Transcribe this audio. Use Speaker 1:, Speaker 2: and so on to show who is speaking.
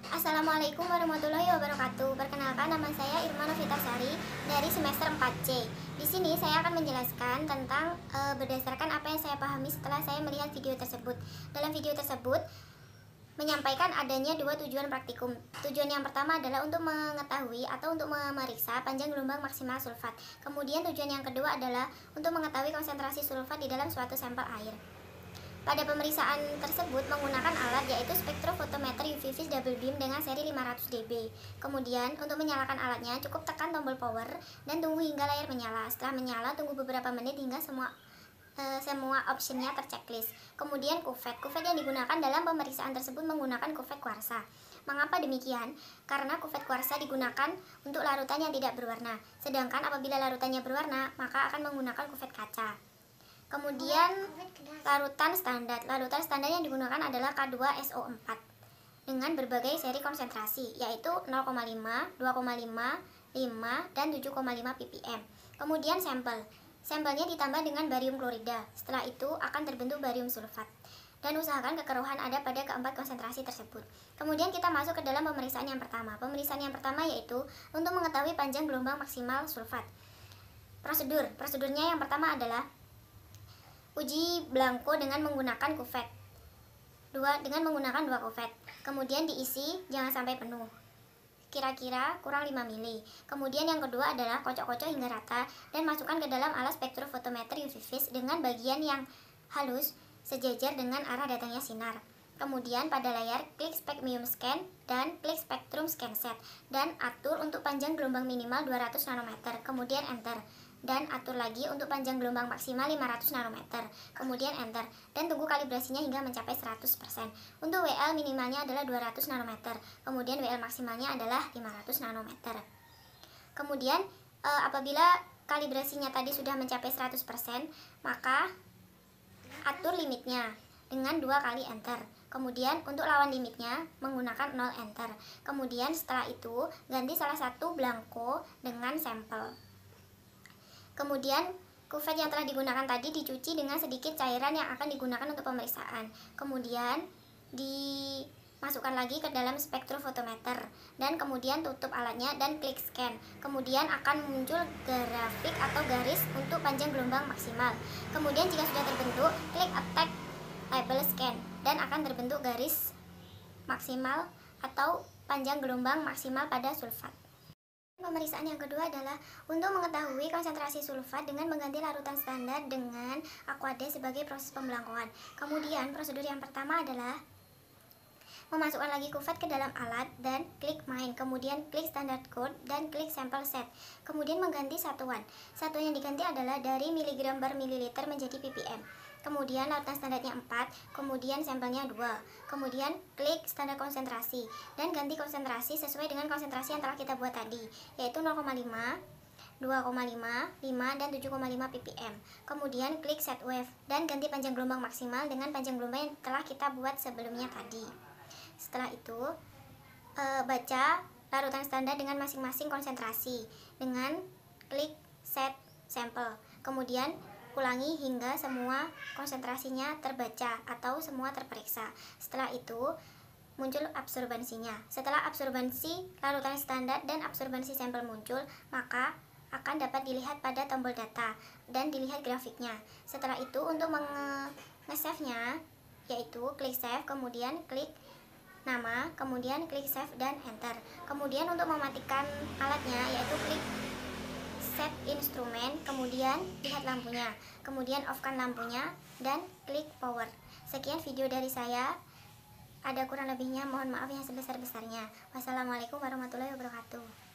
Speaker 1: Assalamualaikum warahmatullahi wabarakatuh. Perkenalkan, nama saya Irma Novitasari dari semester 4C. Di sini saya akan menjelaskan tentang berdasarkan apa yang saya pahami setelah saya melihat video tersebut. Dalam video tersebut menyampaikan adanya dua tujuan praktikum. Tujuan yang pertama adalah untuk mengetahui atau untuk memeriksa panjang gelombang maksimal sulfat. Kemudian tujuan yang kedua adalah untuk mengetahui konsentrasi sulfat di dalam suatu sampel air. Pada pemeriksaan tersebut menggunakan alat yaitu spektrofotometer UV vis double beam dengan seri 500 dB. Kemudian untuk menyalakan alatnya cukup tekan tombol power dan tunggu hingga layar menyala. Setelah menyala tunggu beberapa menit hingga semua optionnya terchecklist. Kemudian kuvvet yang digunakan dalam pemeriksaan tersebut menggunakan kuvvet kuarsa. Mengapa demikian? Karena kuvvet kuarsa digunakan untuk larutan yang tidak berwarna. Sedangkan apabila larutannya berwarna maka akan menggunakan kuvvet kaca. Kemudian larutan standar yang digunakan adalah K2SO4 dengan berbagai seri konsentrasi yaitu 0,5, 2,5, 5, dan 7,5 ppm. Kemudian sampelnya ditambah dengan barium klorida. Setelah itu akan terbentuk barium sulfat. Dan usahakan kekeruhan ada pada keempat konsentrasi tersebut. Kemudian kita masuk ke dalam pemeriksaan yang pertama. Pemeriksaan yang pertama yaitu untuk mengetahui panjang gelombang maksimal sulfat. Prosedurnya yang pertama adalah uji blanko dengan menggunakan kuvvet. Dengan menggunakan dua kuvvet. Kemudian diisi jangan sampai penuh. Kira-kira kurang 5 mili. Kemudian yang kedua adalah kocok-kocok hingga rata dan masukkan ke dalam alat spektrofotometer UV vis dengan bagian yang halus sejajar dengan arah datangnya sinar. Kemudian pada layar klik Specmium Scan dan klik Spectrum Scan Set dan atur untuk panjang gelombang minimal 200 nanometer. Kemudian enter. Dan atur lagi untuk panjang gelombang maksimal 500 nanometer. Kemudian enter dan tunggu kalibrasinya hingga mencapai 100%. Untuk WL minimalnya adalah 200 nanometer. Kemudian WL maksimalnya adalah 500 nanometer. Kemudian apabila kalibrasinya tadi sudah mencapai 100%, maka atur limitnya dengan 2 kali enter. Kemudian untuk lawan limitnya menggunakan 0 enter. Kemudian setelah itu ganti salah satu blanko dengan sampel. Kemudian kuvvet yang telah digunakan tadi dicuci dengan sedikit cairan yang akan digunakan untuk pemeriksaan. Kemudian dimasukkan lagi ke dalam spektrofotometer dan kemudian tutup alatnya dan klik scan. Kemudian akan muncul grafik atau garis untuk panjang gelombang maksimal. Kemudian jika sudah terbentuk, klik attack label scan dan akan terbentuk garis maksimal atau panjang gelombang maksimal pada sulfat. Pemeriksaan yang kedua adalah untuk mengetahui konsentrasi sulfat dengan mengganti larutan standar dengan Aquade sebagai proses pemblankoan. Kemudian prosedur yang pertama adalah memasukkan lagi kuvvet ke dalam alat dan klik main. Kemudian klik standard code dan klik sample set. Kemudian mengganti satuan. Satuan yang diganti adalah dari miligram per mililiter menjadi ppm. Kemudian larutan standarnya 4, kemudian sampelnya 2. Kemudian klik standar konsentrasi dan ganti konsentrasi sesuai dengan konsentrasi yang telah kita buat tadi, yaitu 0,5, 2,5, 5, dan 7,5 ppm. Kemudian klik set wave dan ganti panjang gelombang maksimal dengan panjang gelombang yang telah kita buat sebelumnya tadi. Setelah itu baca larutan standar dengan masing-masing konsentrasi dengan klik set sample. Kemudian ulangi hingga semua konsentrasinya terbaca atau semua terperiksa. Setelah itu muncul absorbansinya. Setelah absorbansi larutan standar dan absorbansi sampel muncul, maka akan dapat dilihat pada tombol data dan dilihat grafiknya. Setelah itu untuk nge-save-nya yaitu klik save, kemudian klik nama, kemudian klik save dan enter. Kemudian untuk mematikan alatnya yaitu klik set instrumen, kemudian lihat lampunya, kemudian off-kan lampunya dan klik power. Sekian video dari saya. Ada kurang lebihnya mohon maaf yang sebesar-besarnya. Wassalamualaikum warahmatullahi wabarakatuh.